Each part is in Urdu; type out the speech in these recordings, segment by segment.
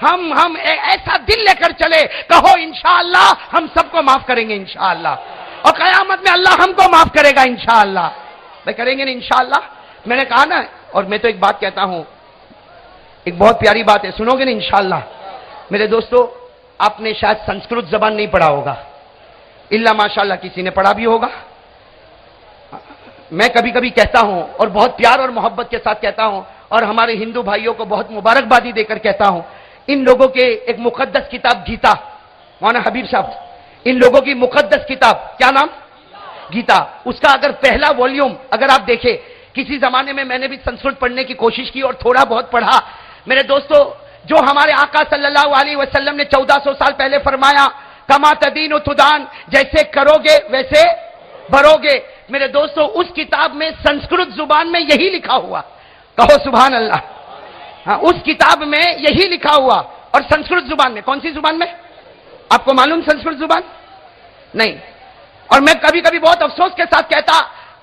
ہم ایسا دل لے کر چلے، کہو انشاءاللہ ہم سب کو معاف کریں گے انشاءاللہ، اور قیامت میں اللہ ہم کو معاف کرے گا انشاءاللہ۔ میں کریں گے نا انشاءاللہ؟ میں نے کہا نا، اور میں تو ایک بات کہتا ہوں، ایک بہت پیاری بات ہے، سنو گے نا انشاءاللہ؟ میرے دوستو، آپ نے شاید سنسکرت زبان نہیں پڑھا ہوگا، الا ماشاءاللہ کسی نے پڑھا بھی ہوگا۔ میں کبھی کبھی کہتا ہوں، اور بہت پیار اور محبت کے ساتھ کہتا ہوں، اور ہمارے ہندو بھائیوں کو بہت مبارکبادی دے کر کہتا ہوں، ان لوگوں کے ایک مقدس کتاب گیتا، مولانا حبیب صاحب، ان لوگوں کی مقدس کتاب کیا نام؟ گیتا۔ اس کا اگر پہلا والیوم اگر آپ دیکھیں، کسی زمانے میں نے بھی سنسکرت پڑھنے کی کوشش کی اور تھوڑا بہت پڑھا۔ میرے دوستو، جو ہمارے آقا صلی اللہ علیہ وسلم نے 1400 سال پہلے فرمایا، کما تدین و تدان، جیسے کرو گے ویسے بھرو گے، میرے دوستو اس کتاب میں سنسکرت زبان میں یہی لکھا ہوا، کہو سبحان اللہ۔ ہاں، اس کتاب میں یہی لکھا ہوا، اور سنسکرت زبان میں، کون سی زبان میں؟ آپ کو معلوم سنسکرت زبان؟ نہیں۔ اور میں کبھی کبھی بہت افسوس کے ساتھ کہتا،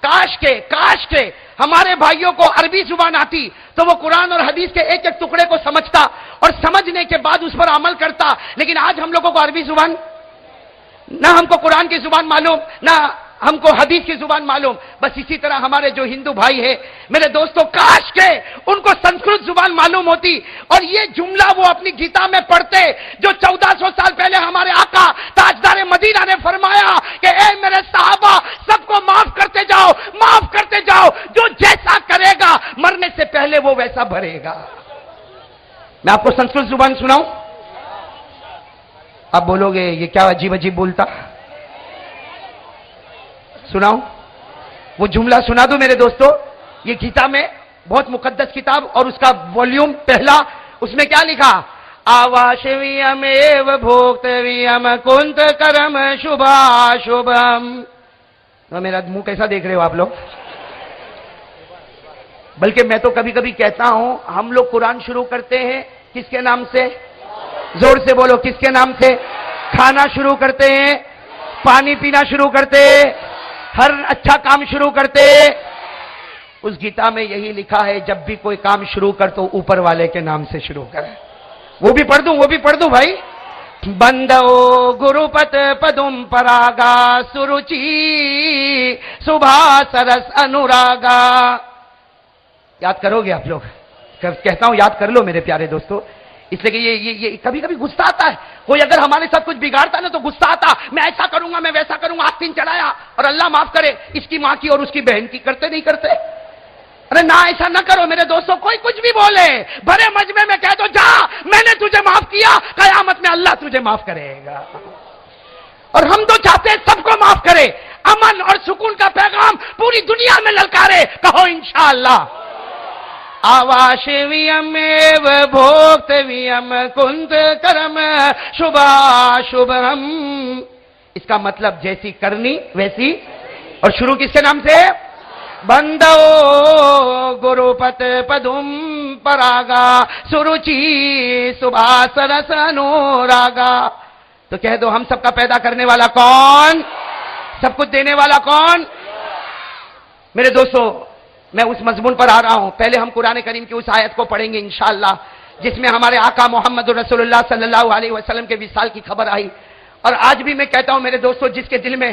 کاش کے ہمارے بھائیوں کو عربی زبان آتی تو وہ قرآن اور حدیث کے ایک ایک ٹکڑے کو سمجھتا اور سمجھنے کے بعد اس پر عمل کرتا، لیکن آج ہم لوگوں کو عربی زبان، نہ ہم کو قرآن کی زبان معلوم، نہ ہم کو حدیث کی زبان معلوم۔ بس اسی طرح ہمارے جو ہندو بھائی ہیں، میرے دوستوں، کاش کے ان کو سنسکرت زبان معلوم ہوتی اور یہ جملہ وہ اپنی گیتا میں پڑھتے، جو 1400 سال پہلے ہمارے آقا تاجدار مدینہ نے فرمایا کہ اے میرے صحابہ، سب کو معاف کرتے جاؤ، جو جیسا کرے گا مرنے سے پہلے وہ ویسا بھرے گا۔ میں آپ کو سنسکرت زبان سناؤں؟ آپ بولو گے یہ کیا عجیب بولتا؟ سناؤں؟ وہ جملہ سنا دو میرے دوستو۔ یہ گیتا میں بہت مقدس کتاب، اور اس کا والیوم پہلا، اس میں کیا لکھا؟ آواشویم ایو بھوکتویم کنت کرم شبھم۔ میرا منہ کیسا دیکھ رہے ہو آپ لوگ؟ بلکہ میں تو کبھی کبھی کہتا ہوں، ہم لوگ قرآن شروع کرتے ہیں کس کے نام سے؟ زور سے بولو، کس کے نام سے؟ کھانا شروع کرتے ہیں، پانی پینا شروع کرتے، ہر اچھا کام شروع کرتے۔ اس گیتا میں یہی لکھا ہے، جب بھی کوئی کام شروع کر تو اوپر والے کے نام سے شروع کرے۔ وہ بھی پڑھ دوں بھائی۔ بندو گروپت پدم پراگا سروچی سبھا سرس انوراگا۔ یاد کرو گے آپ لوگ؟ کہتا ہوں یاد کر لو میرے پیارے دوستو، اس لیے کہ یہ کبھی کبھی غصہ آتا ہے، کوئی اگر ہمارے ساتھ کچھ بگاڑتا نا تو غصہ آتا، میں ایسا کروں گا، میں ویسا کروں گا، آستین چڑھایا، اور اللہ معاف کرے اس کی ماں کی اور اس کی بہن کی، کرتے نہیں کرتے؟ ارے نہ، ایسا نہ کرو میرے دوستوں۔ کوئی کچھ بھی بولے، بڑے مجمع میں کہہ دو، جا میں نے تجھے معاف کیا، قیامت میں اللہ تجھے معاف کرے گا۔ اور ہم تو چاہتے ہیں سب کو معاف کرے، امن اور سکون کا پیغام پوری دنیا میں للکارے، کہو انشاءاللہ۔ آواشویم ایو بھوکتویم کنت کرم شبھم۔ اس کا مطلب جیسی کرنی ویسی، اور شروع کس کے نام سے؟ بندو گروپت پدم پراگا سروچی سبھا سرس انوراگا۔ تو کہہ دو، ہم سب کا پیدا کرنے والا کون؟ سب کچھ دینے والا کون؟ میرے دوستو، میں اس مضمون پر آ رہا ہوں۔ پہلے ہم قرآن کریم کی اس آیت کو پڑھیں گے انشاءاللہ، جس میں ہمارے آقا محمد رسول اللہ صلی اللہ علیہ وسلم کے وصال کی خبر آئی۔ اور آج بھی میں کہتا ہوں میرے دوستو، جس کے دل میں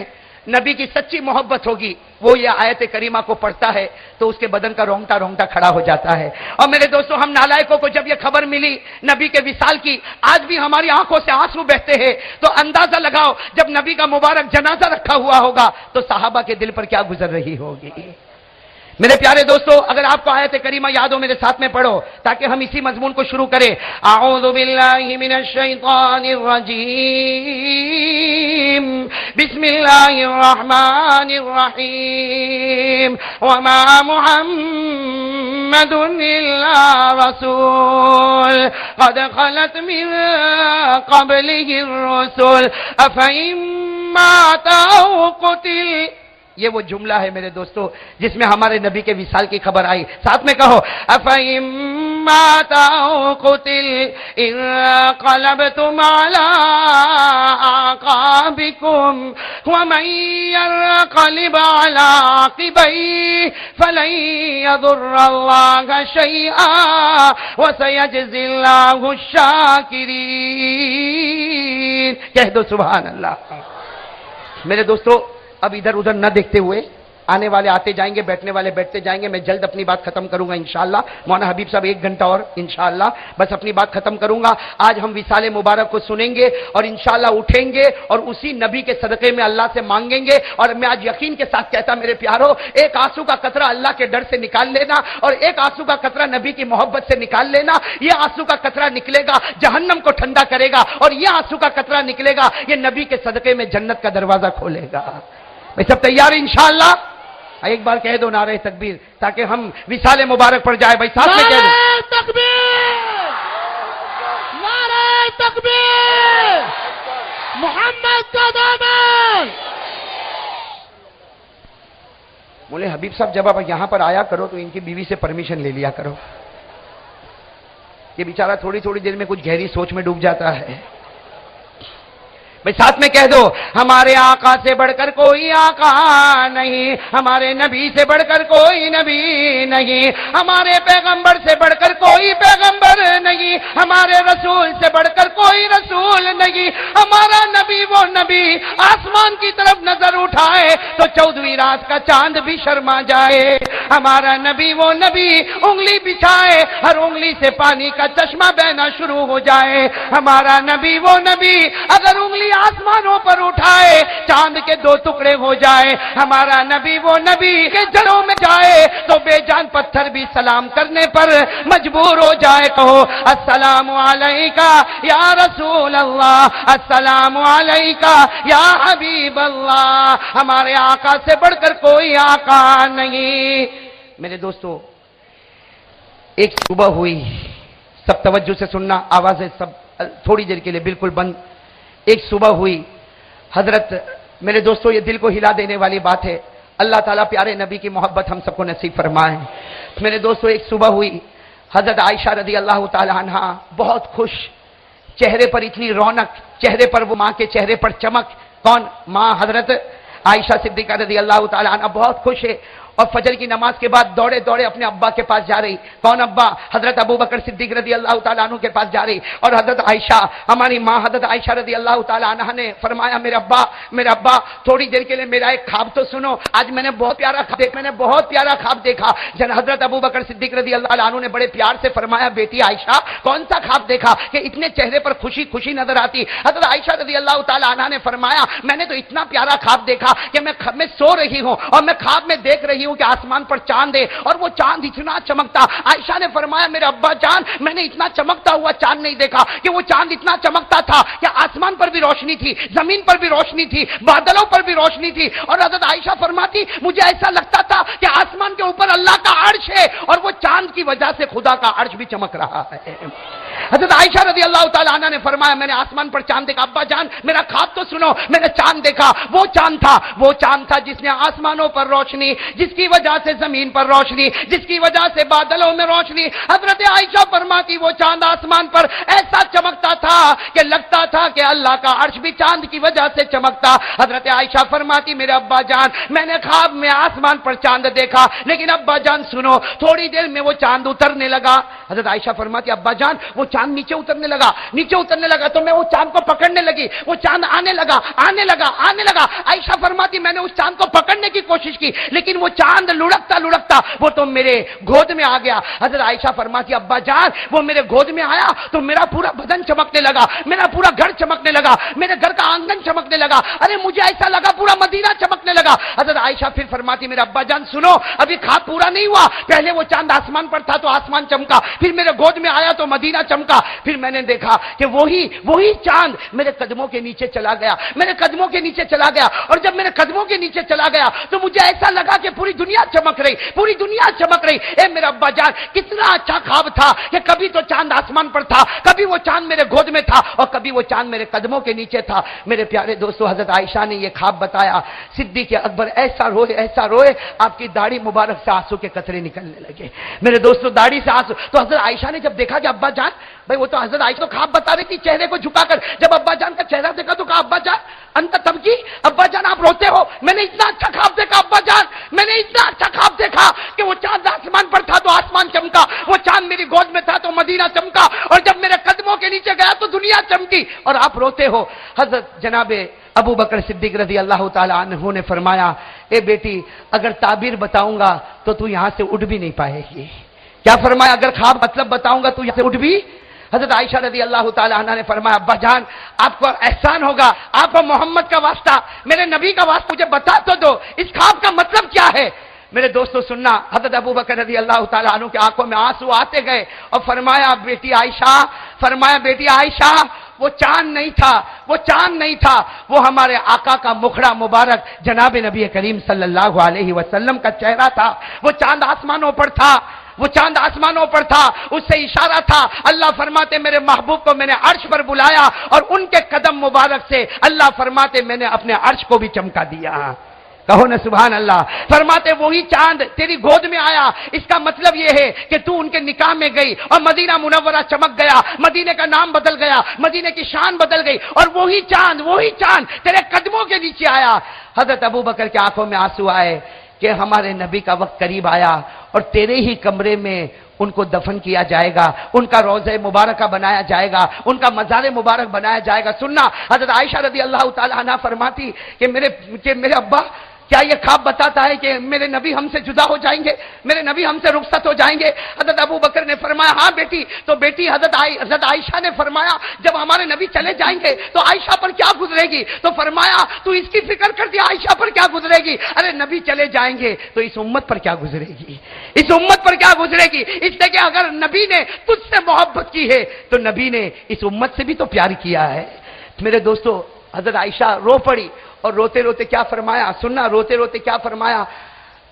نبی کی سچی محبت ہوگی، وہ یہ آیت کریمہ کو پڑھتا ہے تو اس کے بدن کا رونگٹا کھڑا ہو جاتا ہے۔ اور میرے دوستو، ہم نالائکوں کو جب یہ خبر ملی نبی کے وصال کی، آج بھی ہماری آنکھوں سے آنسو بہتے ہیں، تو اندازہ لگاؤ جب نبی کا مبارک جنازہ رکھا ہوا ہوگا تو صحابہ کے دل پر کیا گزر رہی ہوگی۔ میرے پیارے دوستو، اگر آپ کو آیت کریمہ یاد ہو، میرے ساتھ میں پڑھو تاکہ ہم اسی مضمون کو شروع کریں۔ اعوذ باللہ من الشیطان الرجیم، بسم اللہ الرحمن الرحیم، وما محمد الا رسول قد خلت من قبله الرسل افإن مات أو قتل یہ وہ جملہ ہے میرے دوستو جس میں ہمارے نبی کے وصال کی خبر آئی. ساتھ میں کہو افَإِن مَّاتَ أَوْ قُتِلَ انقلبتم عَلَىٰ أَعْقَابِكُمْ وَمَن يَنقلب عَلَىٰ عَقِبَيْهِ فَلَن يَضُرَّ اللَّهَ شَيْئًا وَسَيَجْزِي اللَّهُ الشَّاكِرِينَ. کہہ دو سبحان اللہ. میرے دوستو اب ادھر ادھر نہ دیکھتے ہوئے آنے والے آتے جائیں گے, بیٹھنے والے بیٹھتے جائیں گے. میں جلد اپنی بات ختم کروں گا انشاءاللہ. مولانا حبیب صاحب 1 گھنٹہ اور انشاءاللہ بس اپنی بات ختم کروں گا. آج ہم وصال مبارک کو سنیں گے اور انشاءاللہ اٹھیں گے اور اسی نبی کے صدقے میں اللہ سے مانگیں گے. اور میں آج یقین کے ساتھ کہتا میرے پیارو, ایک آنسو کا قطرہ اللہ کے ڈر سے نکال لینا اور ایک آنسو کا قطرہ نبی کی محبت سے نکال لینا. یہ آنسو کا قطرہ نکلے گا جہنم کو ٹھنڈا کرے گا اور یہ آنسو کا قطرہ نکلے گا یہ نبی کے صدقے میں جنت کا دروازہ کھولے گا. میں سب تیار ہیں انشاءاللہ. ایک بار کہہ دو نعرہ تکبیر تاکہ ہم وصال مبارک پر جائے. بھائی ساتھ میں کہہ دو نعرہ تکبیر, نعرہ تکبیر, محمد کا دامن. مولے حبیب صاحب جب آپ یہاں پر آیا کرو تو ان کی بیوی سے پرمیشن لے لیا کرو. یہ بیچارہ تھوڑی تھوڑی دیر میں کچھ گہری سوچ میں ڈوب جاتا ہے. بھائی ساتھ میں کہہ دو ہمارے آقا سے بڑھ کر کوئی آقا نہیں, ہمارے نبی سے بڑھ کر کوئی نبی نہیں, ہمارے پیغمبر سے بڑھ کر کوئی پیغمبر نہیں, ہمارے رسول سے بڑھ کر کوئی رسول نہیں. ہمارا نبی وہ نبی آسمان کی طرف نظر اٹھائے تو 14ویں رات کا چاند بھی شرما جائے. ہمارا نبی وہ نبی انگلی بچھائے ہر انگلی سے پانی کا چشمہ بہنا شروع ہو جائے. ہمارا نبی وہ نبی اگر انگلی آسمانوں پر اٹھائے چاند کے 2 ٹکڑے ہو جائے. ہمارا نبی وہ نبی کے جڑوں میں جائے تو بے جان پتھر بھی سلام کرنے پر مجبور ہو جائے. کہو السلام علیکہ یا رسول اللہ, السلام علیکہ یا حبیب اللہ. ہمارے آقا سے بڑھ کر کوئی آقا نہیں. میرے دوستو ایک صبح ہوئی, سب توجہ سے سننا, آوازیں سب تھوڑی دیر کے لیے بالکل بند. ایک صبح ہوئی حضرت, میرے دوستو یہ دل کو ہلا دینے والی بات ہے. اللہ تعالیٰ پیارے نبی کی محبت ہم سب کو نصیب فرمائے. میرے دوستو ایک صبح ہوئی حضرت عائشہ رضی اللہ تعالی عنہا بہت خوش, چہرے پر اتنی رونق, چہرے پر وہ ماں کے چہرے پر چمک. کون؟ ماں حضرت عائشہ صدیقہ رضی اللہ تعالی عنہا بہت خوش ہے اور فجر کی نماز کے بعد دوڑے دوڑے اپنے ابا کے پاس جا رہی. کون ابا؟ حضرت ابو بکر صدیق رضی اللہ تعالیٰ عنہ کے پاس جا رہی. اور حضرت عائشہ ہماری ماں حضرت عائشہ رضی اللہ تعالیٰ عنہ نے فرمایا میرے ابا تھوڑی دیر کے لیے میرا ایک خواب تو سنو. آج میں نے بہت پیارا خواب دیکھا. جن حضرت ابو بکر صدیق رضی اللہ عنہ نے بڑے پیار سے فرمایا بیٹی عائشہ کون سا خواب دیکھا کہ اتنے چہرے پر خوشی نظر آتی؟ حضرت عائشہ رضی اللہ تعالیٰ عنہ نے فرمایا میں نے تو اتنا پیارا خواب دیکھا کہ میں سو رہی ہوں اور میں خواب میں دیکھ رہی ہوں کہ آسمان پر چاند ہے اور وہ چاند اتنا چمکتا. عائشہ نے فرمایا میرے ابا جان میں نے اتنا چمکتا ہوا چاند نہیں دیکھا کہ وہ چاند اتنا چمکتا تھا کہ آسمان پر بھی روشنی تھی, زمین پر بھی روشنی تھی, بادلوں پر بھی روشنی تھی. اور حضرت عائشہ فرماتی مجھے ایسا لگتا تھا کہ آسمان کے اوپر اللہ کا عرش ہے اور وہ چاند کی وجہ سے خدا کا عرش بھی چمک رہا ہے. حضرت عائشہ رضی اللہ تعالیٰ عنہ نے فرمایا میں نے آسمان پر چاند دیکھا. ابا جان میرا خواب تو سنو, میں نے چاند دیکھا. وہ چاند تھا جس نے آسمانوں پر روشنی, جس کی وجہ سے زمین پر روشنی, جس کی وجہ سے بادلوں میں روشنی. حضرت عائشہ فرماتی وہ چاند آسمان پر ایسا چمکتا تھا کہ لگتا تھا کہ اللہ کا عرش بھی چاند کی وجہ سے چمکتا. حضرت عائشہ فرماتی میرے ابا جان میں نے خواب میں آسمان پر چاند دیکھا لیکن ابا جان سنو تھوڑی دیر میں وہ چاند اترنے لگا. حضرت عائشہ فرماتی ابا جان وہ چاند نیچے اترنے لگا تو میں وہ چاند کو پکڑنے لگی. وہ چاند آنے لگا. عائشہ فرماتی میں نے اس چاند کو پکڑنے کی کوشش کی لیکن وہ چاند لڑکتا وہ تو میرے گود میں آ گیا. حضرت عائشہ فرماتی ابا جان وہ میرے گود میں آیا تو میرا پورا بدن چمکنے لگا, میرا پورا گھر چمکنے لگا, میرے گھر کا آنگن چمکنے لگا. ارے مجھے ایسا لگا پورا مدینہ چمکنے لگا. حضرت عائشہ پھر فرماتی میرے ابا جان سنو ابھی خواب پورا نہیں ہوا. پہلے وہ چاند آسمان پر تھا تو آسمان چمکا, پھر میرے گود میں آیا تو مدینہ چمکا، پھر میں نے دیکھا کہ وہی چاند میرے قدموں کے نیچے چلا گیا، میرے قدموں کے نیچے چلا گیا، اور جب میرے قدموں کے نیچے چلا گیا تو مجھے ایسا لگا کہ پوری دنیا چمک رہی، پوری دنیا چمک رہی۔ اے میرا ابا جان، کتنا اچھا خواب تھا کہ کبھی تو چاند آسمان پر تھا، کبھی وہ چاند میرے گود میں تھا، اور کبھی وہ چاند میرے قدموں کے نیچے تھا۔ میرے پیارے دوستو، حضرت عائشہ نے یہ خواب بتایا، صدیق اکبر ایسا روئے، آپ کی داڑھی مبارک سے آنسو کے قطرے نکلنے لگے۔ میرے دوستو، داڑھی سے آنسو، تو حضرت عائشہ نے جب دیکھا کہ ابا جان، بھائی وہ تو حضرت عائشہ تو خواب بتا رہی تھی چہرے کو جھکا کر، جب ابا جان کا چہرہ دیکھا تو کہا ابا جان انت تبکی، ابا جان آپ روتے ہو؟ میں نے اتنا اچھا خواب دیکھا ابا جان، میں نے اتنا اچھا خواب دیکھا کہ وہ چاند آسمان پر تھا تو آسمان چمکا، وہ چاند میری گود میں تھا تو مدینہ چمکا، اور جب میرے قدموں کے نیچے گیا تو دنیا چمکی، اور آپ روتے ہو۔ حضرت جناب ابو بکر صدیق رضی اللہ تعالی عنہ نے فرمایا، اے بیٹی اگر تعبیر بتاؤں گا تو تو یہاں سے اٹھ بھی نہیں پائے گی۔ کیا فرمایا؟ اگر خواب مطلب بتاؤں گا تو یہاں سے اٹھ بھی۔ حضرت عائشہ رضی اللہ تعالی عنہ نے فرمایا، ابا جان آپ کو احسان ہوگا، آپ کو محمد کا واسطہ، میرے نبی کا واسطہ مجھے بتا تو دو، اس خواب کا مطلب کیا ہے؟ میرے دوستو سننا، حضرت ابو بکر رضی اللہ تعالیٰ عنہ کی آنکھوں میں آنسو آتے گئے، اور فرمایا بیٹی عائشہ وہ چاند نہیں تھا، وہ ہمارے آقا کا مکھڑا مبارک جناب نبی کریم صلی اللہ علیہ وسلم کا چہرہ تھا، وہ چاند آسمانوں پر تھا، اس سے اشارہ تھا۔ اللہ فرماتے میرے محبوب کو میں نے عرش پر بلایا، اور ان کے قدم مبارک سے اللہ فرماتے میں نے اپنے عرش کو بھی چمکا دیا۔ کہو نا سبحان اللہ۔ فرماتے وہی چاند تیری گود میں آیا، اس کا مطلب یہ ہے کہ تو ان کے نکاح میں گئی اور مدینہ منورہ چمک گیا، مدینے کا نام بدل گیا، مدینے کی شان بدل گئی، اور وہی چاند تیرے قدموں کے نیچے آیا۔ حضرت ابو بکر کی آنکھوں میں آنسو آئے کہ ہمارے نبی کا وقت قریب آیا، اور تیرے ہی کمرے میں ان کو دفن کیا جائے گا، ان کا روضہ مبارکہ بنایا جائے گا، ان کا مزار مبارک بنایا جائے گا۔ سننا، حضرت عائشہ رضی اللہ تعالی عنہ فرماتی کہ میرے ابا کیا یہ خواب بتاتا ہے کہ میرے نبی ہم سے جدا ہو جائیں گے، میرے نبی ہم سے رخصت ہو جائیں گے؟ حضرت ابو بکر نے فرمایا ہاں بیٹی۔ تو بیٹی حضرت عائشہ نے فرمایا جب ہمارے نبی چلے جائیں گے تو عائشہ پر کیا گزرے گی؟ تو فرمایا تو اس کی فکر کرتی عائشہ پر کیا گزرے گی؟ ارے نبی چلے جائیں گے تو اس امت پر کیا گزرے گی، اس امت پر کیا گزرے گی؟ اس لیے کہ اگر نبی نے تجھ سے محبت کی ہے تو نبی نے اس امت سے بھی تو پیار کیا ہے۔ میرے دوستو، حضرت عائشہ رو پڑی، اور روتے روتے کیا فرمایا؟ سننا، روتے روتے کیا فرمایا؟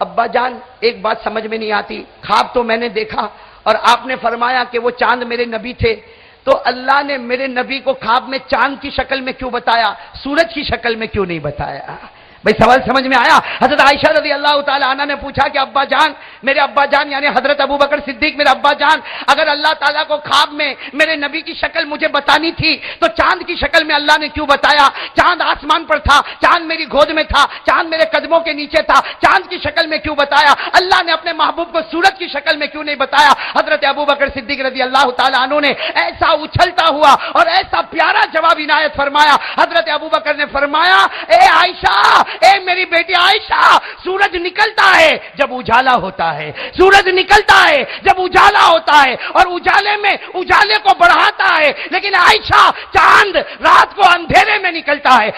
ابا جان ایک بات سمجھ میں نہیں آتی، خواب تو میں نے دیکھا اور آپ نے فرمایا کہ وہ چاند میرے نبی تھے، تو اللہ نے میرے نبی کو خواب میں چاند کی شکل میں کیوں بتایا، سورج کی شکل میں کیوں نہیں بتایا؟ بھئی سوال سمجھ میں آیا؟ حضرت عائشہ رضی اللہ تعالی عنہ نے پوچھا کہ ابا جان، میرے ابا جان یعنی حضرت ابو بکر صدیق میرے ابا جان، اگر اللہ تعالیٰ کو خواب میں میرے نبی کی شکل مجھے بتانی تھی تو چاند کی شکل میں اللہ نے کیوں بتایا؟ چاند آسمان پر تھا، چاند میری گود میں تھا، چاند میرے قدموں کے نیچے تھا، چاند کی شکل میں کیوں بتایا؟ اللہ نے اپنے محبوب کو سورج کی شکل میں کیوں نہیں بتایا؟ حضرت ابو بکر صدیق رضی اللہ تعالیٰ عنہ نے ایسا اچھلتا ہوا اور ایسا پیارا جواب عنایت فرمایا۔ حضرت ابو بکر نے فرمایا، اے عائشہ، اے میری بیٹی عائشہ، سورج نکلتا ہے جب اجالا ہوتا ہے، سورج نکلتا ہے جب اجالا ہوتا ہے، اور اجالے میں اجالے کو بڑھاتا ہے، لیکن عائشہ چاند رات کو اندھیرے میں نکلتا ہے،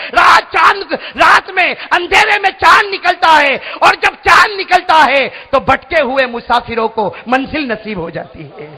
رات میں اندھیرے میں چاند نکلتا ہے، اور جب چاند نکلتا ہے تو بھٹکے ہوئے مسافروں کو منزل نصیب ہو جاتی ہے،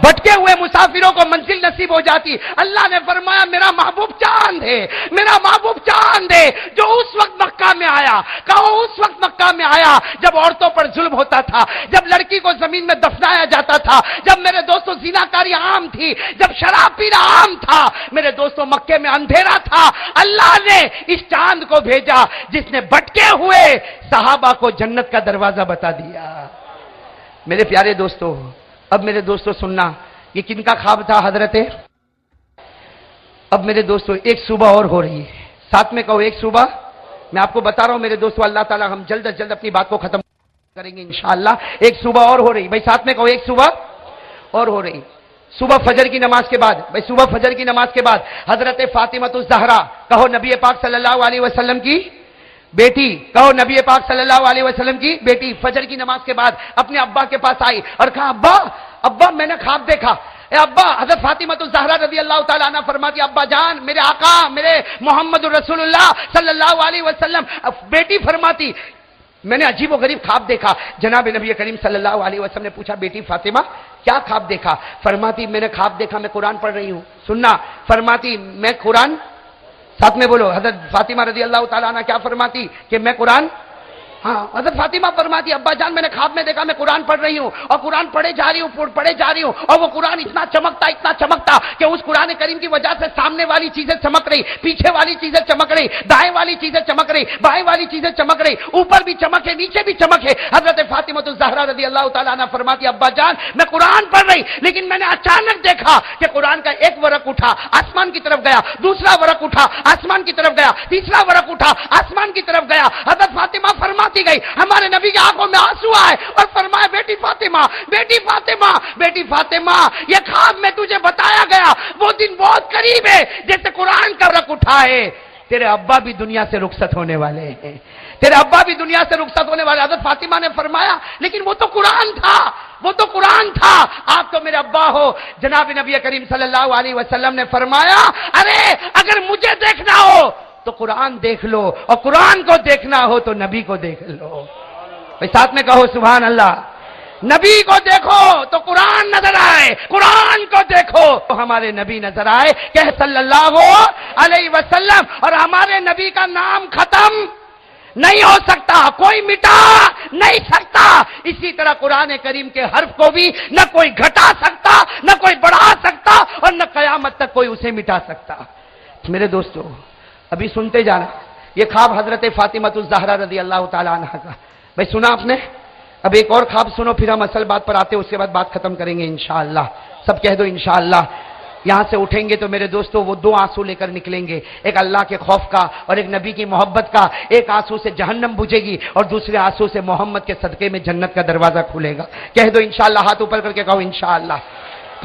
بھٹکے ہوئے مسافروں کو منزل نصیب ہو جاتی۔ اللہ نے فرمایا میرا محبوب چاند ہے، میرا محبوب چاند ہے جو اس وقت مکہ میں آیا، کہو اس وقت مکہ میں آیا جب عورتوں پر ظلم ہوتا تھا، جب لڑکی کو زمین میں دفنایا جاتا تھا، جب میرے دوستو زناکاری عام تھی، جب شراب پینا عام تھا، میرے دوستو مکے میں اندھیرا تھا، اللہ نے اس چاند کو بھیجا جس نے بھٹکے ہوئے صحابہ کو جنت کا دروازہ بتا دیا۔ میرے پیارے دوستو، اب میرے دوستو سننا، یہ کن کا خواب تھا حضرت؟ اب میرے دوستو ایک صبح اور ہو رہی ہے، ساتھ میں کہو ایک صبح۔ میں آپ کو بتا رہا ہوں میرے دوستو، اللہ تعالیٰ ہم جلد از جلد اپنی بات کو ختم کریں گے انشاءاللہ۔ ایک صبح اور ہو رہی، بھائی ساتھ میں کہو ایک صبح اور ہو رہی۔ صبح فجر کی نماز کے بعد، بھائی صبح فجر کی نماز کے بعد حضرت فاطمہ الزہرا، کہو نبی پاک صلی اللہ علیہ وسلم کی بیٹی، کہو نبی پاک صلی اللہ علیہ وسلم کی بیٹی، فجر کی نماز کے بعد اپنے ابا کے پاس آئی اور کہا ابا میں نے خواب دیکھا۔ اے ابا، حضرت فاطمہ الزہرا رضی اللہ تعالیٰ عنہ فرماتی ابا جان، میرے آقا، میرے محمد رسول اللہ صلی اللہ علیہ وسلم، بیٹی فرماتی میں نے عجیب و غریب خواب دیکھا۔ جناب نبی کریم صلی اللہ علیہ وسلم نے پوچھا بیٹی فاطمہ کیا خواب دیکھا؟ فرماتی میں نے خواب دیکھا میں قرآن پڑھ رہی ہوں. سننا، فرماتی میں قرآن، ساتھ میں بولو، حضرت فاطمہ رضی اللہ تعالیٰ عنہ کیا فرماتی کہ میں قرآن، ہاں حضرت فاطمہ فرماتی ابا جان میں نے خواب میں دیکھا میں قرآن پڑھ رہی ہوں اور قرآن پڑھے جا رہی ہوں اور وہ قرآن اتنا چمکتا کہ اس قرآن کریم کی وجہ سے سامنے والی چیزیں چمک رہی، پیچھے والی چیزیں چمک رہی، دائیں والی چیزیں چمک رہی، بائیں والی چیزیں چمک رہی، اوپر بھی چمک ہے نیچے بھی چمک ہے. حضرت فاطمہ الزہرا رضی اللہ تعالیٰ عنہ فرماتی ابا جان میں قرآن پڑھ رہی لیکن میں نے اچانک دیکھا کہ قرآن کا ایک ورق اٹھا آسمان کی طرف گیا، دوسرا ورق اٹھا آسمان کی طرف گیا، تیسرا ورق اٹھا آسمان کی طرف گیا. حضرت فاطمہ فرماتی گئی ہمارے نبی کی آنکھوں میں آنسو آئے اور فرمایا بیٹی فاطمہ، بیٹی فاطمہ، بیٹی فاطمہ، یہ خواب میں تجھے بتایا گیا وہ دن بہت قریب ہے جیسے قرآن کا ورق اٹھا ہے. تیرے ابا بھی دنیا سے رخصت ہونے والے ہیں، تیرے ابا بھی دنیا سے رخصت ہونے والے. حضرت فاطمہ نے فرمایا لیکن وہ تو قرآن تھا، وہ تو قرآن تھا، آپ تو میرے ابا ہو. جناب نبی کریم صلی اللہ علیہ وسلم نے فرمایا ارے اگر مجھے دیکھنا ہو تو قرآن دیکھ لو اور قرآن کو دیکھنا ہو تو نبی کو دیکھ لو. ساتھ میں کہو سبحان اللہ. نبی کو دیکھو تو قرآن نظر آئے، قرآن کو دیکھو تو ہمارے نبی نظر آئے کہ صلی اللہ علیہ وسلم. اور ہمارے نبی کا نام ختم نہیں ہو سکتا، کوئی مٹا نہیں سکتا. اسی طرح قرآن کریم کے حرف کو بھی نہ کوئی گھٹا سکتا، نہ کوئی بڑھا سکتا اور نہ قیامت تک کوئی اسے مٹا سکتا. میرے دوستو ابھی سنتے جانا، یہ خواب حضرت فاطمہ الزہرا رضی اللہ تعالیٰ عنہ کا. بھائی سنا آپ نے؟ اب ایک اور خواب سنو پھر ہم اصل بات پر آتے ہیں، اس کے بعد بات ختم کریں گے انشاءاللہ. سب کہہ دو انشاءاللہ. یہاں سے اٹھیں گے تو میرے دوستو وہ دو آنسو لے کر نکلیں گے، ایک اللہ کے خوف کا اور ایک نبی کی محبت کا. ایک آنسو سے جہنم بجھے گی اور دوسرے آنسو سے محمد کے صدقے میں جنت کا دروازہ کھلے گا. کہہ دو انشاءاللہ، ہاتھ اوپر کر کے کہو انشاءاللہ.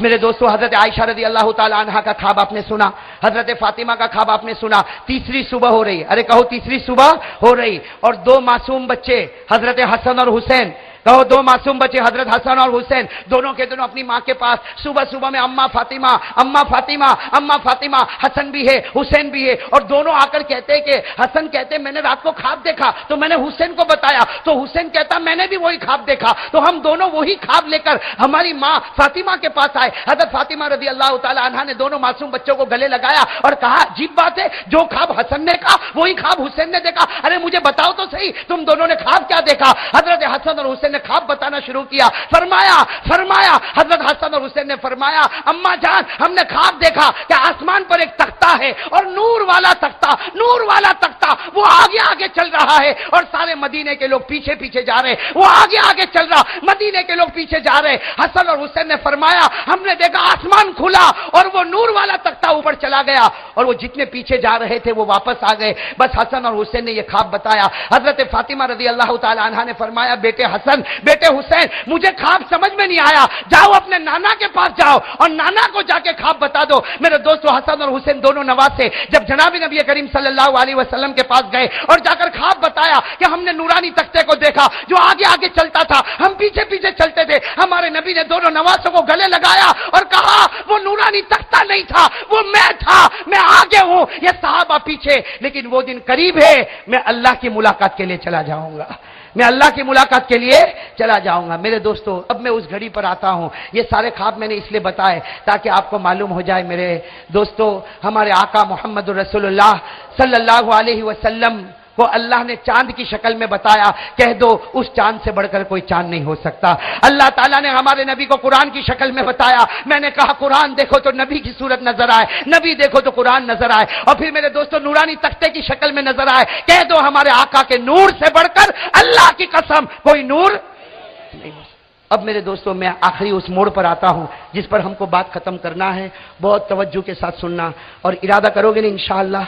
میرے دوستو حضرت عائشہ رضی اللہ تعالی عنہا کا خواب آپ نے سنا، حضرت فاطمہ کا خواب آپ نے سنا. تیسری صبح ہو رہی، ارے کہو تیسری صبح ہو رہی اور دو معصوم بچے حضرت حسن اور حسین، کہو دو معصوم بچے حضرت حسن اور حسین دونوں کے دونوں اپنی ماں کے پاس. صبح صبح میں اماں فاطمہ، اماں فاطمہ، اماں فاطمہ، حسن بھی ہے حسین بھی ہے اور دونوں آ کر کہتے کہ حسن کہتے میں نے رات کو خواب دیکھا تو میں نے حسین کو بتایا تو حسین کہتا میں نے بھی وہی خواب دیکھا تو ہم دونوں وہی خواب لے کر ہماری ماں فاطمہ کے پاس آئے. حضرت فاطمہ رضی اللہ تعالی عنہا نے دونوں معصوم بچوں کو گلے لگایا اور کہا عجیب بات ہے جو خواب حسن نے کہا وہی خواب حسین نے دیکھا، ارے مجھے بتاؤ تو صحیح تم دونوں نے خواب کیا دیکھا. حضرت حسن اور حسین نے خواب بتانا شروع کیا. فرمایا حضرت حسن اور حسین نے فرمایا اماں جان ہم نے خواب دیکھا کہ آسمان پر ایک تختہ ہے اور نور والا تختہ وہ آگے آگے چل رہا ہے اور سارے مدینے کے لوگ پیچھے پیچھے جا رہے، وہ آگے آگے چل رہا، مدینے کے لوگ پیچھے جا رہے. حسن اور حسین نے فرمایا ہم نے دیکھا آسمان کھلا اور وہ نور والا تختہ اوپر چلا گیا اور وہ جتنے پیچھے جا رہے تھے وہ واپس آ گئے. بس حسن اور حسین نے یہ خواب بتایا. حضرت فاطمہ رضی اللہ تعالی عنہا نے فرمایا بیٹے حسن بیٹے حسین مجھے خواب سمجھ میں نہیں آیا، جاؤ اپنے نانا کے پاس جاؤ اور نانا کو جا کے خواب بتا دو. میرے دوستو حسن اور حسین دونوں نواسے جب جناب نبی کریم صلی اللہ علیہ وسلم کے پاس گئے اور جا کر خواب بتایا کہ ہم نے نورانی تختے کو دیکھا جو آگے آگے چلتا تھا، ہم پیچھے پیچھے چلتے تھے. ہمارے نبی نے دونوں نواسوں کو گلے لگایا اور کہا وہ نورانی تختہ نہیں تھا، وہ میں تھا، میں آگے ہوں، یہ صحابہ پیچھے. لیکن وہ دن قریب ہے، میں اللہ کی ملاقات کے لیے چلا جاؤں گا، میں اللہ کی ملاقات کے لیے چلا جاؤں گا. میرے دوستو اب میں اس گھڑی پر آتا ہوں. یہ سارے خواب میں نے اس لیے بتائے تاکہ آپ کو معلوم ہو جائے میرے دوستو ہمارے آقا محمد رسول اللہ صلی اللہ علیہ وسلم کو اللہ نے چاند کی شکل میں بتایا. کہہ دو اس چاند سے بڑھ کر کوئی چاند نہیں ہو سکتا. اللہ تعالیٰ نے ہمارے نبی کو قرآن کی شکل میں بتایا. میں نے کہا قرآن دیکھو تو نبی کی صورت نظر آئے، نبی دیکھو تو قرآن نظر آئے اور پھر میرے دوستو نورانی تختے کی شکل میں نظر آئے. کہہ دو ہمارے آقا کے نور سے بڑھ کر اللہ کی قسم کوئی نور نہیں ہو سکتا. اب میرے دوستو میں آخری اس موڑ پر آتا ہوں جس پر ہم کو بات ختم کرنا ہے. بہت توجہ کے ساتھ سننا اور ارادہ کرو گے نا انشاءاللہ.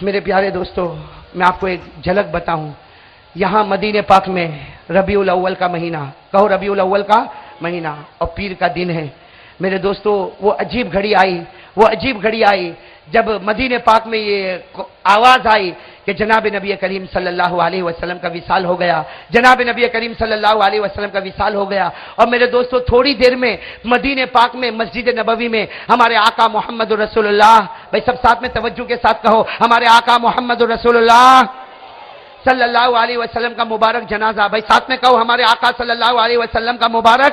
میرے پیارے دوستو میں آپ کو ایک جھلک بتاؤں. یہاں مدینہ پاک میں ربیع الاول کا مہینہ، کہو ربیع الاول کا مہینہ اور پیر کا دن ہے. میرے دوستو وہ عجیب گھڑی آئی جب مدینہ پاک میں یہ آواز آئی کہ جناب نبی کریم صلی اللہ علیہ وسلم کا وصال ہو گیا، جناب نبی کریم صلی اللہ علیہ وسلم کا وصال ہو گیا. اور میرے دوستو تھوڑی دیر میں مدینہ پاک میں مسجد نبوی میں ہمارے آقا محمد رسول اللہ، بھائی سب ساتھ میں توجہ کے ساتھ کہو ہمارے آقا محمد رسول اللہ صلی اللہ علیہ وسلم کا مبارک جنازہ. بھائی ساتھ میں کہو ہمارے آقا صلی اللہ علیہ وسلم کا مبارک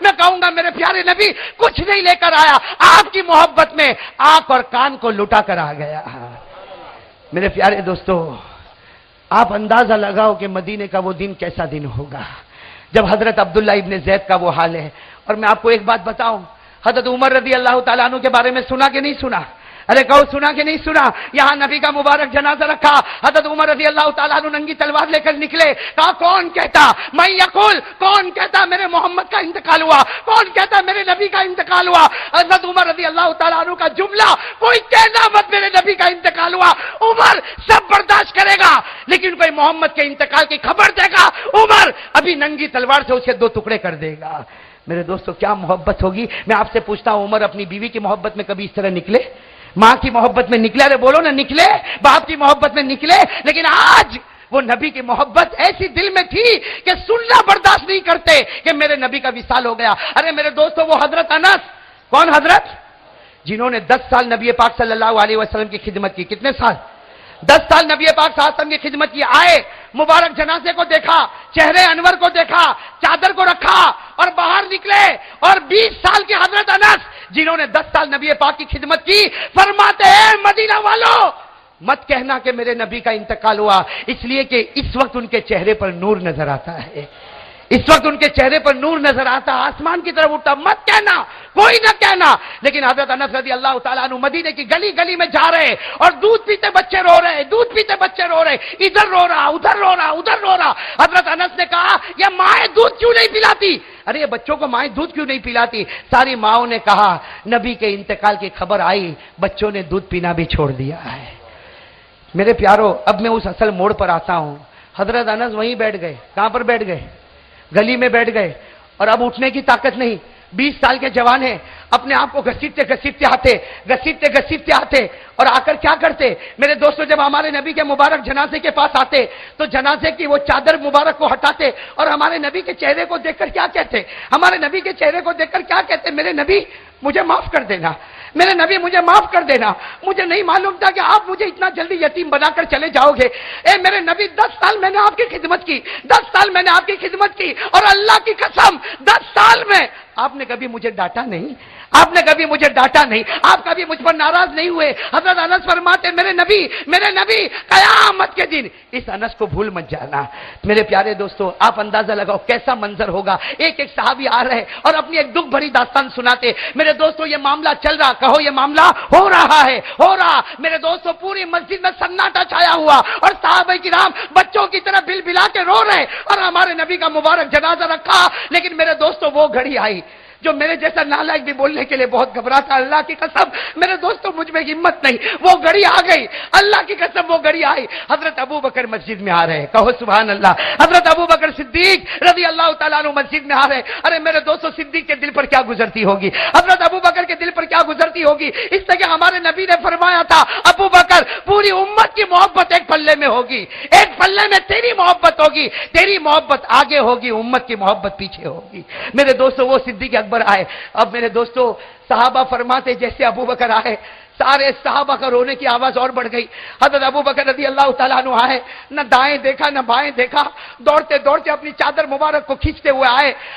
میں کہوں گا میرے پیارے نبی کچھ نہیں لے کر آیا، آپ کی محبت میں آنکھ اور کان کو لٹا کر آ گیا۔ میرے پیارے دوستو، آپ اندازہ لگاؤ کہ مدینے کا وہ دن کیسا دن ہوگا جب حضرت عبداللہ ابن زید کا وہ حال ہے۔ اور میں آپ کو ایک بات بتاؤں، حضرت عمر رضی اللہ تعالیٰ عنہ کے بارے میں سنا کہ نہیں سنا؟ ارے کہو سنا کہ نہیں سنا؟ یہاں نبی کا مبارک جنازہ رکھا، حضرت عمر رضی اللہ تعالیٰ عنہ ننگی تلوار لے کر نکلے، کہا کون کہتا میں یقول، کون کہتا میرے محمد کا انتقال ہوا، کون کہتا میرے نبی کا انتقال ہوا؟ حضرت عمر رضی اللہ تعالیٰ عنہ کا جملہ، کوئی کہنا مت میرے نبی کا انتقال ہوا، عمر سب برداشت کرے گا، لیکن کوئی محمد کے انتقال کی خبر دے گا، عمر ابھی ننگی تلوار سے اسے 2 ٹکڑے کر دے گا۔ میرے دوستو کیا محبت ہوگی؟ میں آپ سے پوچھتا ہوں، عمر اپنی بیوی کی محبت میں کبھی اس طرح نکلے؟ ماں کی محبت میں نکلے؟ ارے بولو نا، نکلے؟ باپ کی محبت میں نکلے؟ لیکن آج وہ نبی کی محبت ایسی دل میں تھی کہ سننا برداشت نہیں کرتے کہ میرے نبی کا وصال ہو گیا۔ ارے میرے دوستو، وہ حضرت انس، کون حضرت؟ جنہوں نے 10 سال نبی پاک صلی اللہ علیہ وسلم کی خدمت کی۔ کتنے سال؟ 10 سال نبی پاک صلی اللہ علیہ وسلم کی خدمت کی۔ آئے، مبارک جنازے کو دیکھا، چہرے انور کو دیکھا، چادر کو رکھا اور باہر نکلے، اور 20 سال کے حضرت انس جنہوں نے 10 سال نبی پاک کی خدمت کی، فرماتے ہیں مدینہ والوں مت کہنا کہ میرے نبی کا انتقال ہوا، اس لیے کہ اس وقت ان کے چہرے پر نور نظر آتا ہے، اس وقت ان کے چہرے پر نور نظر آتا، آسمان کی طرف اٹھتا، مت کہنا، کوئی نہ کہنا۔ لیکن حضرت انس رضی اللہ تعالیٰ عنہ مدینے کی گلی گلی میں جا رہے اور دودھ پیتے بچے رو رہے، دودھ پیتے بچے رو رہے، ادھر رو رہا، ادھر رو رہا، ادھر رو رہا۔ حضرت انس نے کہا یہ مائیں دودھ کیوں نہیں پلاتی؟ ارے یہ بچوں کو مائیں دودھ کیوں نہیں پلاتی؟ ساری ماؤں نے کہا نبی کے انتقال کی خبر آئی، بچوں نے دودھ پینا بھی چھوڑ دیا ہے۔ میرے پیارو، اب میں اس اصل موڑ پر آتا ہوں۔ حضرت انس وہیں بیٹھ گئے۔ کہاں پر بیٹھ گئے؟ گلی میں بیٹھ گئے، اور اب اٹھنے کی طاقت نہیں۔ 20 سال کے جوان ہیں، اپنے آپ کو گھسیٹتے گھسیٹتے آتے اور آ کر کیا کرتے؟ میرے دوستوں، جب ہمارے نبی کے مبارک جنازے کے پاس آتے تو جنازے کی وہ چادر مبارک کو ہٹاتے اور ہمارے نبی کے چہرے کو دیکھ کر کیا کہتے؟ ہمارے نبی کے چہرے کو دیکھ کر کیا کہتے؟ میرے نبی مجھے معاف کر دینا، میرے نبی مجھے معاف کر دینا، مجھے نہیں معلوم تھا کہ آپ مجھے اتنا جلدی یتیم بنا کر چلے جاؤ گے۔ اے میرے نبی، 10 سال میں نے آپ کی خدمت کی، 10 سال میں نے آپ کی خدمت کی، اور اللہ کی قسم 10 سال میں آپ نے کبھی مجھے ڈانٹا نہیں، آپ نے کبھی مجھے ڈانٹا نہیں، آپ کبھی مجھ پر ناراض نہیں ہوئے۔ حضرت انس فرماتے میرے نبی قیامت کے دن اس انس کو بھول مت جانا۔ میرے پیارے دوستو، آپ اندازہ لگاؤ کیسا منظر ہوگا۔ ایک ایک صحابی آ رہے اور اپنی ایک دکھ بھری داستان سناتے۔ میرے دوستو، یہ معاملہ چل رہا، کہو یہ معاملہ ہو رہا ہے، ہو رہا۔ میرے دوستو، پوری مسجد میں سناٹا چھایا ہوا اور صحابہ کرام بچوں کی طرح بل بلا کے رو رہے اور ہمارے نبی کا مبارک جنازہ رکھا۔ لیکن میرے دوستو، وہ گھڑی آئی جو میرے جیسا نالائق بھی بولنے کے لیے بہت گھبراتا۔ اللہ کی قسم میرے دوستوں، مجھ میں ہمت نہیں، وہ گھڑی آ گئی، اللہ کی قسم وہ گھڑی آئی۔ حضرت ابو بکر مسجد میں آ رہے، کہو سبحان اللہ۔ حضرت ابو بکر صدیق رضی اللہ تعالیٰ عنہ مسجد میں آ رہے۔ ارے میرے دوستوں، صدیق کے دل پر کیا گزرتی ہوگی، حضرت ابو بکر کے دل پر کیا گزرتی ہوگی، اس لیے کہ ہمارے نبی نے فرمایا تھا ابو بکر پوری امت کی محبت ایک پلے میں ہوگی، ایک پلے میں تیری محبت ہوگی، تیری محبت آگے ہوگی، امت کی محبت پیچھے ہوگی۔ میرے دوستوں، وہ صدیق اکبر آئے۔ اب میرے دوستو، صحابہ فرماتے جیسے ابو بکر آئے، سارے صحابہ کا رونے کی آواز اور بڑھ گئی۔ حضرت ابو بکر رضی اللہ تعالیٰ عنہ آئے، نہ دائیں دیکھا نہ بائیں دیکھا، دوڑتے دوڑتے اپنی چادر مبارک کو کھینچتے ہوئے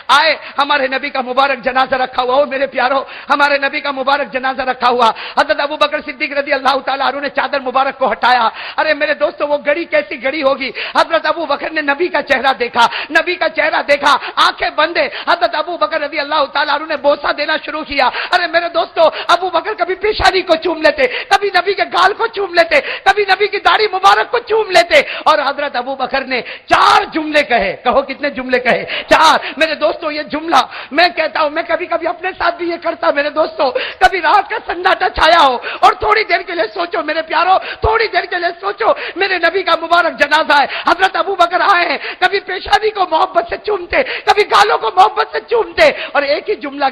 آئے ہمارے نبی کا مبارک جنازہ رکھا ہوا ہو۔ میرے پیارو، ہمارے نبی کا مبارک جنازہ رکھا ہوا۔ حضرت ابو بکر صدیق رضی اللہ تعالیٰ عنہ نے چادر مبارک کو ہٹایا۔ ارے میرے دوستو، وہ گھڑی کیسی گھڑی ہوگی۔ حضرت ابو بکر نے نبی کا چہرہ دیکھا، نبی کا چہرہ دیکھا، آنکھیں بندے حضرت ابو بکر رضی اللہ تعالیٰ عنہ نے بوسہ دینا شروع کیا۔ ارے میرے دوستو، ابو بکر کبھی پیشانی کو چوم لیتے، کبھی نبی کے گال کو چوم لیتے، کبھی نبی کی داڑھی مبارک کو چوم لیتے، اور حضرت ابو بکر نے 4 جملے کہے۔ کہو کتنے جملے کہے؟ 4۔ میرے دوستو، یہ جملہ میں کہتا ہوں، میں کبھی کبھی اپنے ساتھ بھی یہ کرتا۔ میرے دوستو، کبھی رات کا سناٹا چھایا ہو اور تھوڑی دیر کے لیے سوچو، میرے پیارو، تھوڑی دیر کے لیے سوچو، میرے نبی کا مبارک جنازہ ہے، حضرت ابو بکر آئے ہیں، کبھی پیشانی کو محبت سے چومتے، کبھی گالوں کو محبت سے چومتے، اور ایک ہی جملہ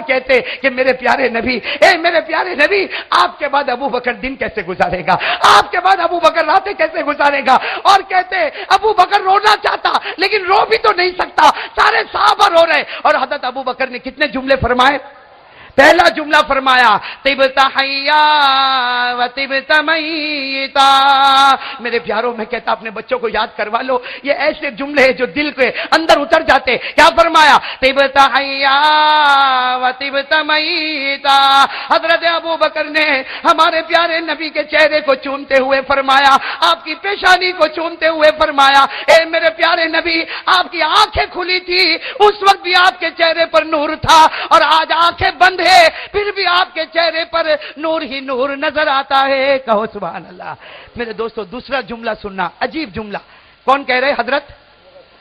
کہتے کہ میرے پیارے نبی، اے میرے پیارے نبی، آپ کے بعد ابو بکر دن کیسے گزارے گا، آپ کے بعد ابو بکر راتیں کیسے گزارے گا۔ اور کہتے ابو بکر رونا چاہتا لیکن رو بھی تو نہیں سکتا، سارے صحابہ رو رہے، اور حضرت ابو بکر نے کتنے جملے فرمائے؟ پہلا جملہ فرمایا طبت حیا و طبت میتا. میرے پیاروں میں کہتا اپنے بچوں کو یاد کروا لو، یہ ایسے جملے ہیں جو دل کے اندر اتر جاتے. کیا فرمایا؟ طبت حیا و طبت میتا. حضرت ابو بکر نے ہمارے پیارے نبی کے چہرے کو چومتے ہوئے فرمایا، آپ کی پیشانی کو چومتے ہوئے فرمایا، اے میرے پیارے نبی، آپ کی آنکھیں کھلی تھی اس وقت بھی آپ کے چہرے پر نور تھا، اور آج آنکھیں بند ہے پھر بھی آپ کے چہرے پر نور ہی نور نظر آتا ہے. کہو سبحان اللہ. میرے دوستو دوسرا جملہ سننا، عجیب جملہ. کون کہہ رہے؟ حضرت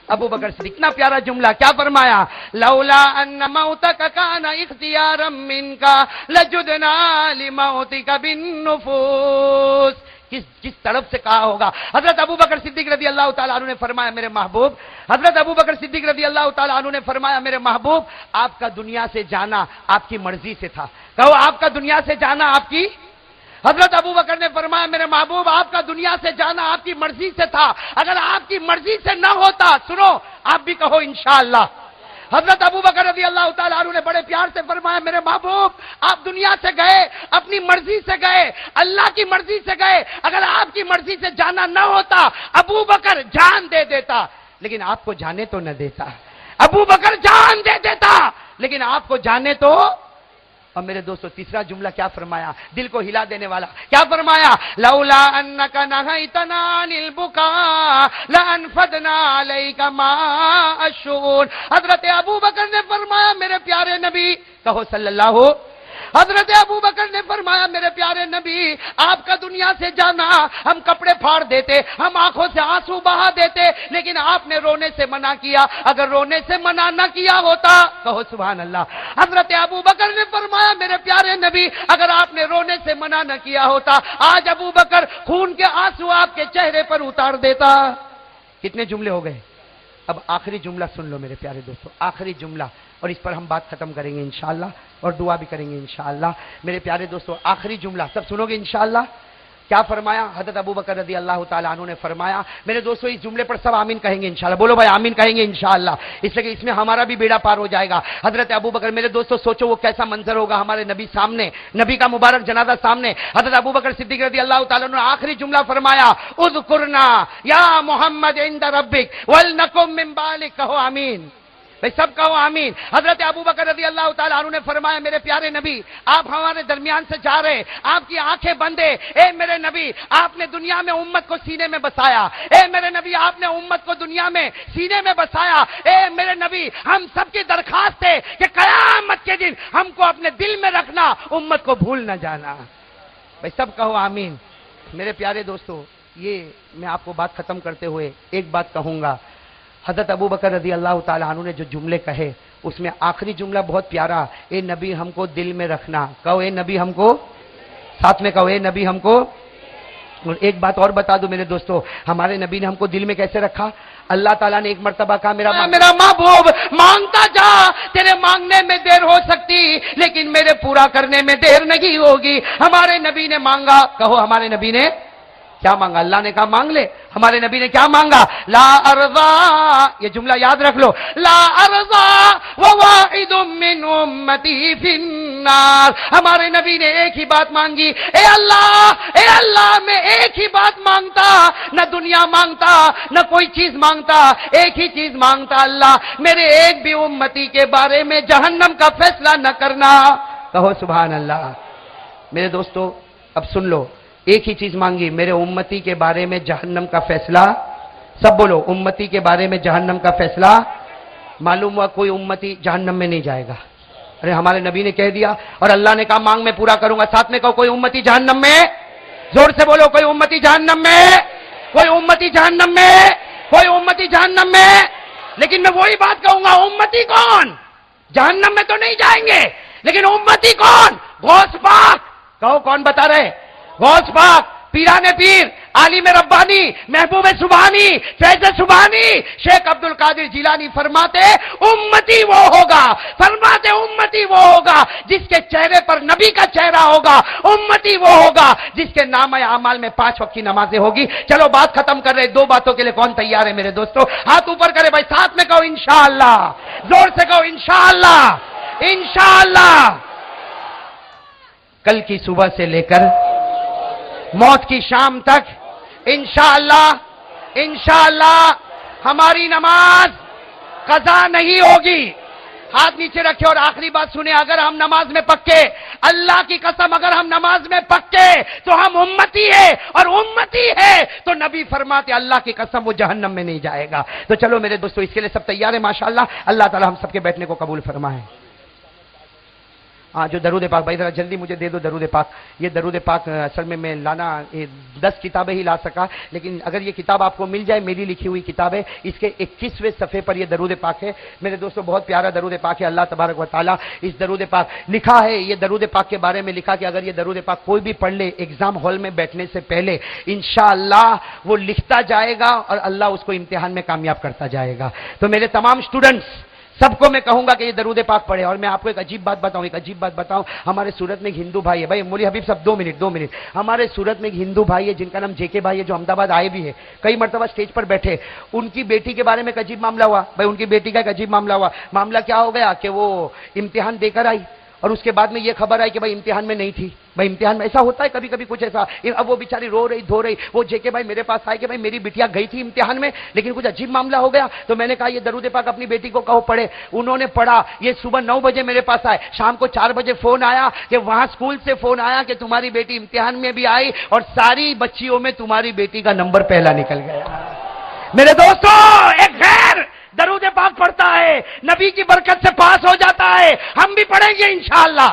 ابو بکر صدیق. اتنا پیارا جملہ. کیا فرمایا؟ لولا ان موتک کان اختیارا منک لجدنا لموتک بالنفوس. کس طرف سے کہا ہوگا؟ حضرت ابو بکر صدیق رضی اللہ تعالیٰ عنہ نے فرمایا میرے محبوب، حضرت ابو بکر صدیق رضی اللہ تعالیٰ عنہ نے فرمایا میرے محبوب، آپ کا دنیا سے جانا آپ کی مرضی سے تھا. کہو آپ کا دنیا سے جانا آپ کی. حضرت ابو بکر نے فرمایا میرے محبوب، آپ کا دنیا سے جانا آپ کی مرضی سے تھا، اگر آپ کی مرضی سے نہ ہوتا، سنو آپ بھی کہو انشاءاللہ. حضرت ابو بکر رضی اللہ تعالیٰ عنہ نے بڑے پیار سے فرمایا میرے محبوب، آپ دنیا سے گئے اپنی مرضی سے گئے، اللہ کی مرضی سے گئے، اگر آپ کی مرضی سے جانا نہ ہوتا ابو بکر جان دے دیتا، لیکن آپ کو جانے تو نہ دیتا. ابو بکر جان دے دیتا لیکن آپ کو جانے تو. اور میرے دوستو تیسرا جملہ کیا فرمایا؟ دل کو ہلا دینے والا. کیا فرمایا؟ لولا انک نہیتنا عن البکاء لانفضنا علیک ماء الشؤون. حضرت ابو بکر نے فرمایا میرے پیارے نبی، کہو صلی اللہ. حضرت ابو بکر نے فرمایا میرے پیارے نبی، آپ کا دنیا سے جانا ہم کپڑے پھاڑ دیتے، ہم آنکھوں سے آنسو بہا دیتے، لیکن آپ نے رونے سے منع کیا. اگر رونے سے منع نہ کیا ہوتا، کہو سبحان اللہ. حضرت ابو بکر نے فرمایا میرے پیارے نبی، اگر آپ نے رونے سے منع نہ کیا ہوتا، آج ابو بکر خون کے آنسو آپ کے چہرے پر اتار دیتا. کتنے جملے ہو گئے؟ اب آخری جملہ سن لو میرے پیارے دوستو، آخری جملہ، اور اس پر ہم بات ختم کریں گے انشاءاللہ اور دعا بھی کریں گے انشاءاللہ. میرے پیارے دوستو آخری جملہ سب سنو گے انشاءاللہ. کیا فرمایا؟ حضرت ابو بکر رضی اللہ تعالیٰ عنہ نے فرمایا میرے دوستو اس جملے پر سب آمین کہیں گے انشاءاللہ. بولو بھائی آمین کہیں گے انشاءاللہ، اس لیے کہ اس میں ہمارا بھی بیڑا پار ہو جائے گا. حضرت ابو بکر، میرے دوستو سوچو وہ کیسا منظر ہوگا ہمارے نبی سامنے، نبی کا مبارک جنازہ سامنے. حضرت ابو بکر صدیق رضی اللہ تعالیٰ عنہ نے آخری جملہ فرمایا اذکرنا یا محمد عند ربک ولنکم من بالک. کہو آمین بھائی، سب کہو آمین. حضرت ابو بکر رضی اللہ تعالیٰ عنہ نے فرمایا میرے پیارے نبی، آپ ہمارے درمیان سے جا رہے، آپ کی آنکھیں بند ہے. اے میرے نبی، آپ نے دنیا میں امت کو سینے میں بسایا. اے میرے نبی، آپ نے امت کو دنیا میں سینے میں بسایا. اے میرے نبی، ہم سب کی درخواست ہے کہ قیامت کے دن ہم کو اپنے دل میں رکھنا، امت کو بھول نہ جانا. بھائی سب کہو آمین. میرے پیارے دوستو، یہ میں آپ کو بات ختم کرتے ہوئے ایک بات کہوں گا. حضرت ابو بکر رضی اللہ تعالیٰ عنہ نے جو جملے کہے اس میں آخری جملہ بہت پیارا، اے نبی ہم کو دل میں رکھنا. کہو اے نبی ہم کو، ساتھ میں کہو اے نبی ہم کو. اور ایک بات اور بتا دو میرے دوستو، ہمارے نبی نے ہم کو دل میں کیسے رکھا؟ اللہ تعالیٰ نے ایک مرتبہ کہا میرا محبوب مانگتا جا، تیرے مانگنے میں دیر ہو سکتی لیکن میرے پورا کرنے میں دیر نہیں ہوگی. ہمارے نبی نے مانگا. کہو ہمارے نبی نے کیا مانگا؟ اللہ نے کہا مانگ لے. ہمارے نبی نے کیا مانگا؟ لا ارضا. یہ جملہ یاد رکھ لو، لا ارضا وواحد من امتی فی النار. ہمارے نبی نے ایک ہی بات مانگی، اے اللہ میں ایک ہی بات مانگتا، نہ دنیا مانگتا نہ کوئی چیز مانگتا، ایک ہی چیز مانگتا، اللہ میرے ایک بھی امتی کے بارے میں جہنم کا فیصلہ نہ کرنا. کہو سبحان اللہ. میرے دوستو اب سن لو، ایک ہی چیز مانگی، میرے امتی کے بارے میں جہنم کا فیصلہ. سب بولو امتی کے بارے میں جہنم کا فیصلہ. معلوم ہوا کوئی امتی جہنم میں نہیں جائے گا. ارے ہمارے نبی نے کہہ دیا اور اللہ نے کہا مانگ میں پورا کروں گا. ساتھ میں کہو کوئی امتی جہنم میں. زور سے بولو کوئی امتی جہنم میں، کوئی امتی جہنم میں، کوئی امتی جہنم میں. لیکن میں وہی بات کہوں گا، امتی کون؟ جہنم میں تو نہیں جائیں گے لیکن امتی کون؟ غوث پاک. کہو کون بتا رہے؟ غوث پاک، پیران پیر، عالم ربانی، محبوب سبحانی، فیض سبحانی. شیخ عبد القادر جیلانی فرماتے امتی وہ ہوگا، فرماتے امتی وہ ہوگا جس کے چہرے پر نبی کا چہرہ ہوگا. امتی وہ ہوگا جس کے نامہ اعمال میں 5 وقت کی نمازیں ہوگی. چلو بات ختم کر رہے، 2 باتوں کے لیے کون تیار ہے میرے دوستو؟ ہاتھ اوپر کرے بھائی، ساتھ میں کہو انشاءاللہ، زور سے کہو انشاءاللہ، انشاءاللہ، کل کی صبح سے لے کر موت کی شام تک انشاءاللہ ہماری نماز قضا نہیں ہوگی. ہاتھ نیچے رکھے اور آخری بات سنیں. اگر ہم نماز میں پکے، اللہ کی قسم اگر ہم نماز میں پکے تو ہم امتی ہے، اور امتی ہے تو نبی فرماتے اللہ کی قسم وہ جہنم میں نہیں جائے گا. تو چلو میرے دوستو، اس کے لیے سب تیار ہیں ماشاءاللہ. اللہ تعالی ہم سب کے بیٹھنے کو قبول فرمائے. ہاں جو درود پاک بھائی ذرا جلدی مجھے دے دو درود پاک. یہ درود پاک اصل میں لانا 10 کتابیں ہی لا سکا، لیکن اگر یہ کتاب آپ کو مل جائے، میری لکھی ہوئی کتاب ہے، اس کے 21ویں صفحے پر یہ درود پاک ہے. میرے دوستو بہت پیارا درود پاک ہے. اللہ تبارک و تعالیٰ اس درود پاک لکھا ہے، یہ درود پاک کے بارے میں لکھا کہ اگر یہ درود پاک کوئی بھی پڑھ لے ایگزام ہال میں بیٹھنے سے پہلے، انشاءاللہ وہ لکھتا جائے گا اور اللہ اس کو امتحان میں کامیاب کرتا جائے گا. تو میرے تمام اسٹوڈنٹس سب کو میں کہوں گا کہ یہ درود پاک پڑھے. اور میں آپ کو ایک عجیب بات بتاؤں. ہمارے صورت میں ایک ہندو بھائی ہے. بھائی مولوی حبیب صاحب 2 منٹ. ہمارے صورت میں ایک ہندو بھائی ہے جن کا نام JK بھائی ہے، جو احمد آباد آئے بھی ہے، کئی مرتبہ اسٹیج پر بیٹھے. ان کی بیٹی کے بارے میں ایک عجیب معاملہ ہوا. بھائی ان کی بیٹی کا ایک عجیب معاملہ ہوا. معاملہ کیا ہو گیا کہ وہ امتحان دے کر آئی اور اس کے بعد میں یہ خبر آئی کہ بھائی امتحان میں نہیں تھی. بھائی امتحان میں ایسا ہوتا ہے کبھی کبھی کچھ ایسا. اب وہ بیچاری رو رہی دھو رہی. وہ JK بھائی میرے پاس آئے کہ بھائی میری بیٹیاں گئی تھی امتحان میں لیکن کچھ عجیب معاملہ ہو گیا. تو میں نے کہا یہ درود پاک اپنی بیٹی کو کہو پڑھے. انہوں نے پڑھا. یہ صبح 9 بجے میرے پاس آئے. شام کو 4 بجے فون آیا کہ وہاں اسکول سے فون آیا کہ تمہاری بیٹی امتحان میں بھی آئی اور ساری بچیوں میں تمہاری بیٹی کا نمبر پہلا نکل گیا. میرے دوستو ایک غیر درود پاک پڑھتا ہے، نبی کی برکت سے پاس ہو جاتا ہے. ہم بھی پڑھیں گے انشاءاللہ.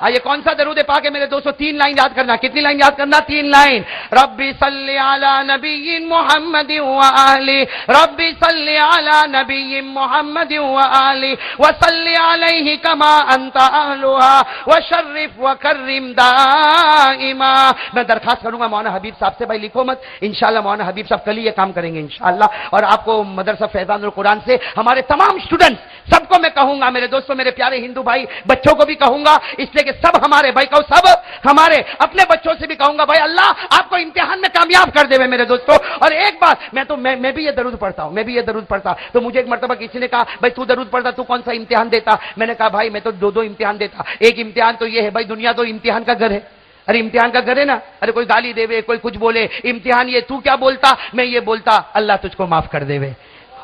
یہ کون سا درود پاک ہے میرے دوستو؟ 3 لائن یاد کرنا. کتنی لائن یاد کرنا؟ 3 لائن. ربی صلی علی نبی محمد و آلہ، ربی صلی علی نبی محمد و آلہ وصلی علیہ کما انت اہلھا وشرف وکرم دائما. میں درخواست کروں گا مولانا حبیب صاحب سے، بھائی لکھو مت. انشاءاللہ مولانا حبیب صاحب کل ہی یہ کام کریں گے انشاءاللہ. اور آپ کو مدرسہ فیضان القرآن سے ہمارے تمام اسٹوڈنٹس سب کو میں کہوں گا، میرے دوستو میرے پیارے ہندو بھائی بچوں کو بھی کہوں گا، اس لیے کہ سب ہمارے بھائی کہو، سب ہمارے اپنے بچوں سے بھی کہوں گا بھائی اللہ آپ کو امتحان میں کامیاب کر دے میرے دوستو. اور ایک بات میں بھی یہ درود پڑھتا ہوں، تو مجھے ایک مرتبہ کسی نے کہا بھائی تو درود پڑھتا تو کون سا امتحان دیتا؟ میں نے کہا بھائی میں تو 2 امتحان دیتا. ایک امتحان تو یہ ہے بھائی دنیا تو امتحان کا گھر ہے. ارے امتحان کا گھر ہے نا. ارے کوئی گالی دے وے، کوئی کچھ بولے، امتحان یہ تو کیا بولتا، میں یہ بولتا اللہ تجھ کو معاف کر دے وے.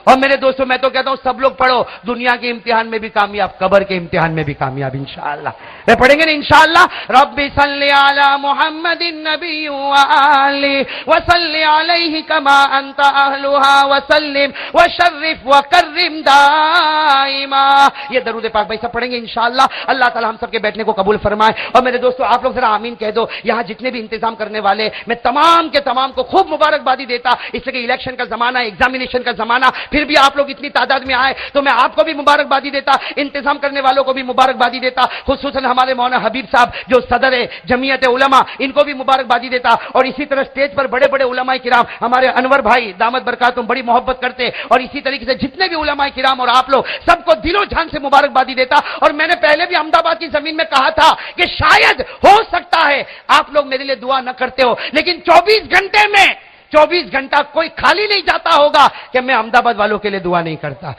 اور میرے دوستوں میں تو کہتا ہوں سب لوگ پڑھو، دنیا کے امتحان میں بھی کامیاب، قبر کے امتحان میں بھی کامیاب انشاءاللہ. میں پڑھیں گے نا انشاءاللہ. ربی صلی علی محمد النبی و آلہ وصلی علیہ کما انت اہلھا وسلم وشرف وکرم دائما. یہ درود پاک بھائی سب پڑھیں گے انشاءاللہ. اللہ تعالی ہم سب کے بیٹھنے کو قبول فرمائے. اور میرے دوستو آپ لوگ ذرا آمین کہہ دو. یہاں جتنے بھی انتظام کرنے والے میں تمام کے تمام کو خوب مبارکبادی دیتا، اس لیے کہ الیکشن کا زمانہ، ایگزامینیشن کا زمانہ، پھر بھی آپ لوگ اتنی تعداد میں آئے تو میں آپ کو بھی مبارکبادی دیتا، انتظام کرنے والوں کو بھی مبارکبادی دیتا، خصوصاً ہمارے مولانا حبیب صاحب جو صدر ہے جمعیت علماء، ان کو بھی مبارکبادی دیتا. اور اسی طرح اسٹیج پر بڑے بڑے علماء کرام ہمارے انور بھائی دامت برکاتہم بڑی محبت کرتے، اور اسی طریقے سے جتنے بھی علماء کرام اور آپ لوگ سب کو دل و جان سے مبارکبادی دیتا. اور میں نے پہلے بھی احمد آباد کی زمین میں کہا تھا کہ شاید ہو سکتا ہے آپ لوگ میرے لیے دعا نہ کرتے ہو، لیکن 24 گھنٹے میں 24 گھنٹہ کوئی خالی نہیں جاتا ہوگا کہ میں احمد آباد والوں کے لیے دعا نہیں کرتا.